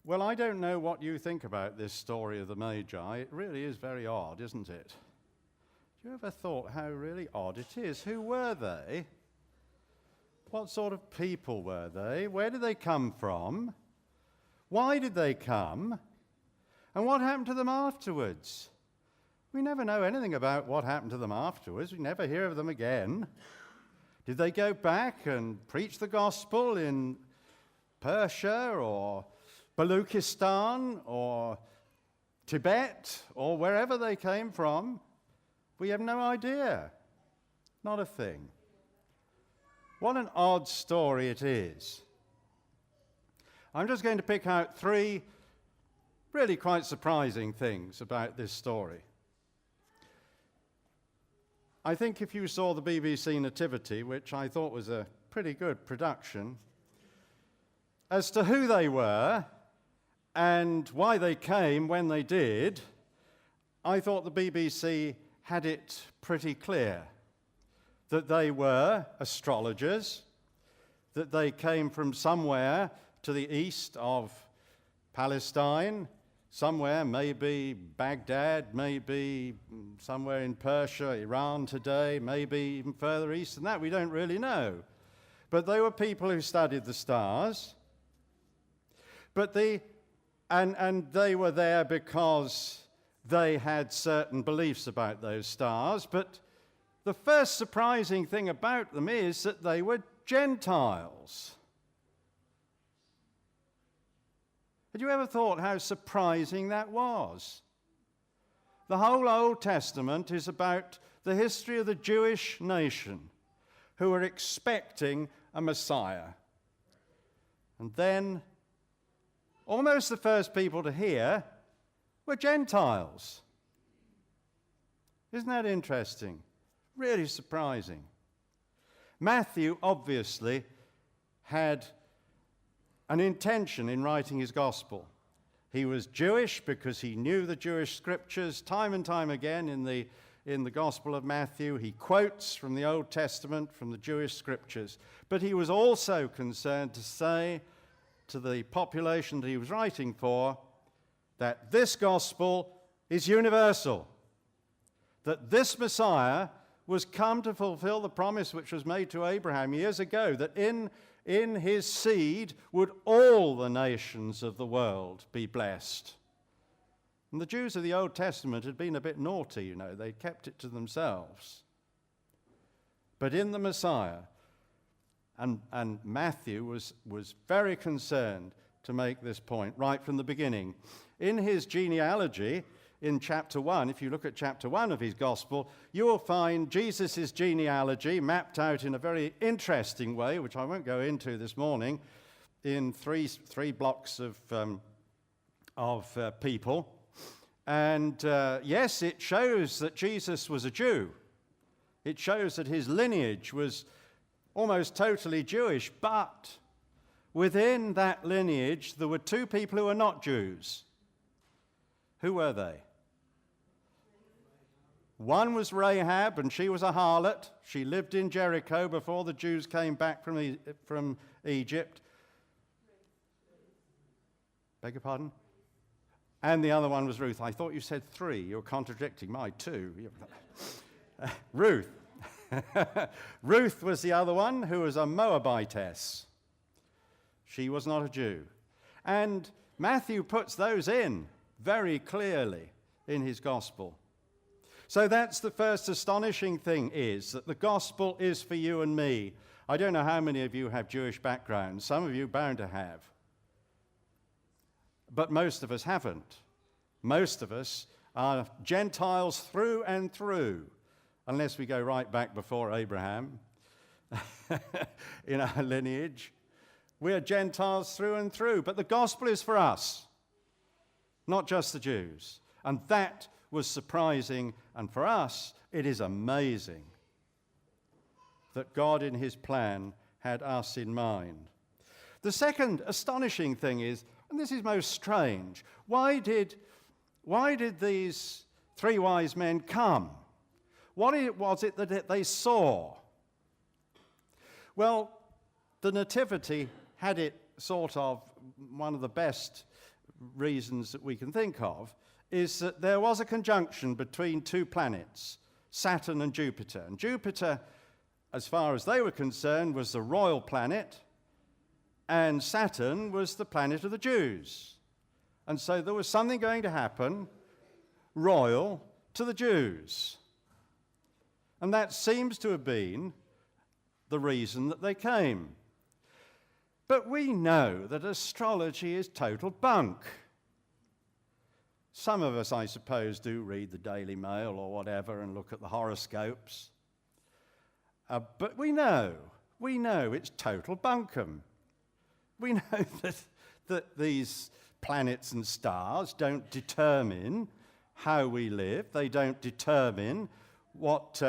Well, I don't know what you think about this story of the Magi. It really is very odd, isn't it? Have you ever thought how really odd it is? Who were they? What sort of people were they? Where did they come from? Why did they come? And what happened to them afterwards? We never know anything about what happened to them afterwards. We never hear of them again. Did they go back and preach the gospel in Persia or Baluchistan or Tibet or wherever they came from? We have no idea. Not a thing. What an odd story it is. I'm just going to pick out three really quite surprising things about this story. I think if you saw the BBC Nativity, which I thought was a pretty good production, as to who they were and why they came when they did, I thought the BBC had it pretty clear that they were astrologers, that they came from somewhere to the east of Palestine, somewhere, maybe Baghdad, maybe somewhere in Persia, Iran today, maybe even further east than that. We don't really know. But they were people who studied the stars. But they were there because they had certain beliefs about those stars. But the first surprising thing about them is that they were Gentiles. Had you ever thought how surprising that was? The whole Old Testament is about the history of the Jewish nation who were expecting a Messiah. And then almost the first people to hear were Gentiles. Isn't that interesting? Really surprising. Matthew obviously had an intention in writing his gospel. He was Jewish because he knew the Jewish scriptures. Time and time again in the Gospel of Matthew, he quotes from the Old Testament, from the Jewish scriptures. But he was also concerned to say to the population that he was writing for that this gospel is universal, that this Messiah was come to fulfill the promise which was made to Abraham years ago, that in his seed would all the nations of the world be blessed. And the Jews of the Old Testament had been a bit naughty, you know, they kept it to themselves. But in the Messiah, and Matthew was very concerned to make this point right from the beginning. In his genealogy, in chapter 1, if you look at chapter 1 of his gospel, you will find Jesus' genealogy mapped out in a very interesting way, which I won't go into this morning, in three blocks of people. And yes, it shows that Jesus was a Jew. It shows that his lineage was almost totally Jewish, but within that lineage, there were two people who were not Jews. Who were they? One was Rahab, and she was a harlot. She lived in Jericho before the Jews came back from Egypt. Beg your pardon? And the other one was Ruth. I thought you said three. You're contradicting my two. Ruth. Ruth was the other one, who was a Moabitess. She was not a Jew. And Matthew puts those in very clearly in his gospel. So that's the first astonishing thing, is that the gospel is for you and me. I don't know how many of you have Jewish backgrounds. Some of you bound to have. But most of us haven't. Most of us are Gentiles through and through, unless we go right back before Abraham in our lineage. We are Gentiles through and through. But the gospel is for us, not just the Jews. And that was surprising, and for us, it is amazing that God in his plan had us in mind. The second astonishing thing is, and this is most strange, why did these three wise men come? What was it that they saw? Well, the Nativity had it sort of one of the best reasons that we can think of is that there was a conjunction between two planets, Saturn and Jupiter. And Jupiter, as far as they were concerned, was the royal planet, and Saturn was the planet of the Jews. And so there was something going to happen royal to the Jews. And that seems to have been the reason that they came. But we know that astrology is total bunk. Some of us, I suppose, do read the Daily Mail or whatever and look at the horoscopes. But we know it's total bunkum. We know that these planets and stars don't determine how we live. They don't determine what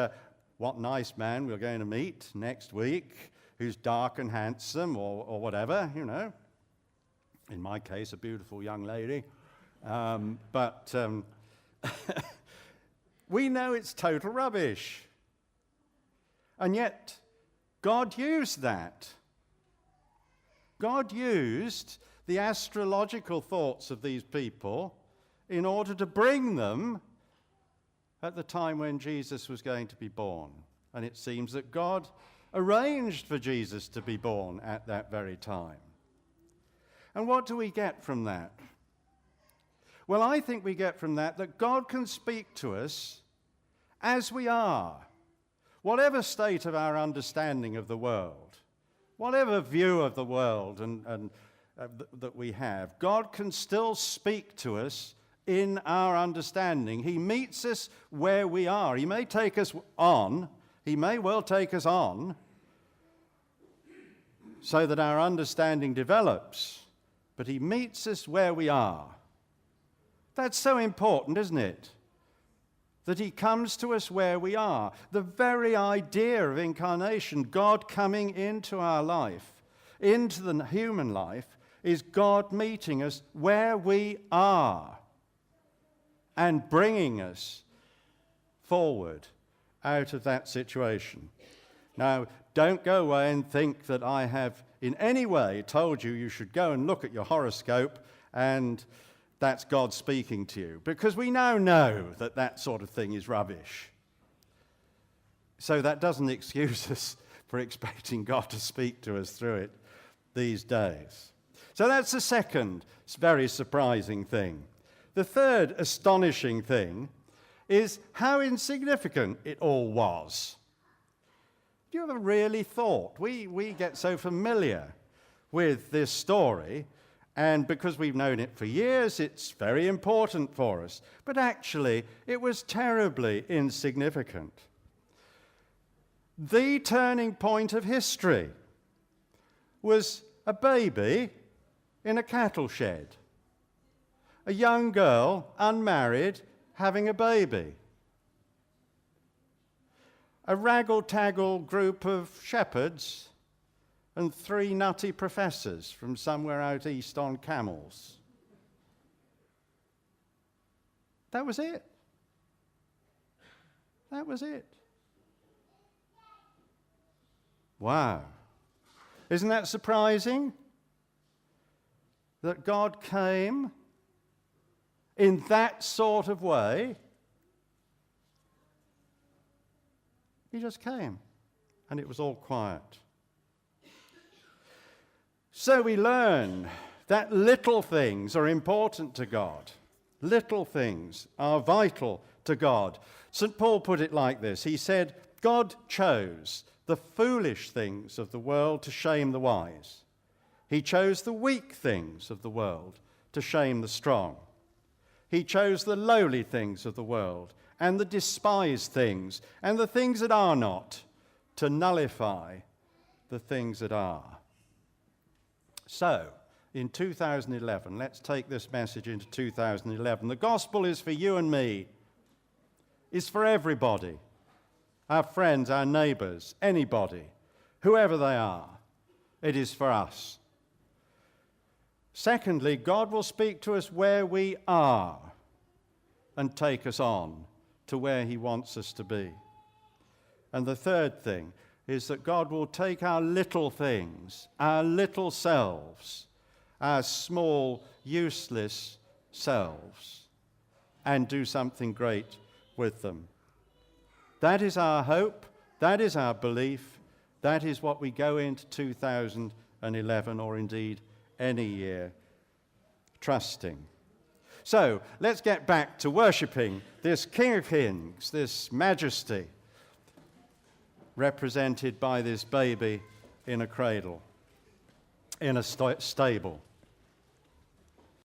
nice man we're going to meet next week, who's dark and handsome or whatever, you know. In my case, a beautiful young lady. But we know it's total rubbish. And yet, God used that. God used the astrological thoughts of these people in order to bring them at the time when Jesus was going to be born. And it seems that God arranged for Jesus to be born at that very time. And what do we get from that? Well, I think we get from that God can speak to us as we are. Whatever state of our understanding of the world, whatever view of the world that we have, God can still speak to us in our understanding. He meets us where we are. He may take us on, he may well take us on, so that our understanding develops, but he meets us where we are. That's so important, isn't it? That he comes to us where we are. The very idea of incarnation, God coming into our life, into the human life, is God meeting us where we are and bringing us forward out of that situation. Now, don't go away and think that I have in any way told you should go and look at your horoscope and that's God speaking to you, because we now know that sort of thing is rubbish. So that doesn't excuse us for expecting God to speak to us through it these days. So that's the second very surprising thing. The third astonishing thing is how insignificant it all was. Do you ever really thought? We get so familiar with this story, and because we've known it for years, it's very important for us. But actually, it was terribly insignificant. The turning point of history was a baby in a cattle shed. A young girl, unmarried, having a baby. A raggle-taggle group of shepherds and 3 nutty professors from somewhere out east on camels. That was it. That was it. Wow. Isn't that surprising? That God came in that sort of way. He just came, and it was all quiet. So we learn that little things are important to God. Little things are vital to God. St. Paul put it like this. He said, God chose the foolish things of the world to shame the wise. He chose the weak things of the world to shame the strong. He chose the lowly things of the world and the despised things and the things that are not to nullify the things that are. So, in 2011, let's take this message into 2011. The gospel is for you and me. It's for everybody. Our friends, our neighbors, anybody, whoever they are. It is for us. Secondly, God will speak to us where we are and take us on to where he wants us to be. And the third thing is that God will take our little things, our little selves, our small, useless selves and do something great with them. That is our hope. That is our belief. That is what we go into 2011, or indeed any year, trusting. So let's get back to worshipping this King of Kings, this majesty, represented by this baby in a cradle, in a stable.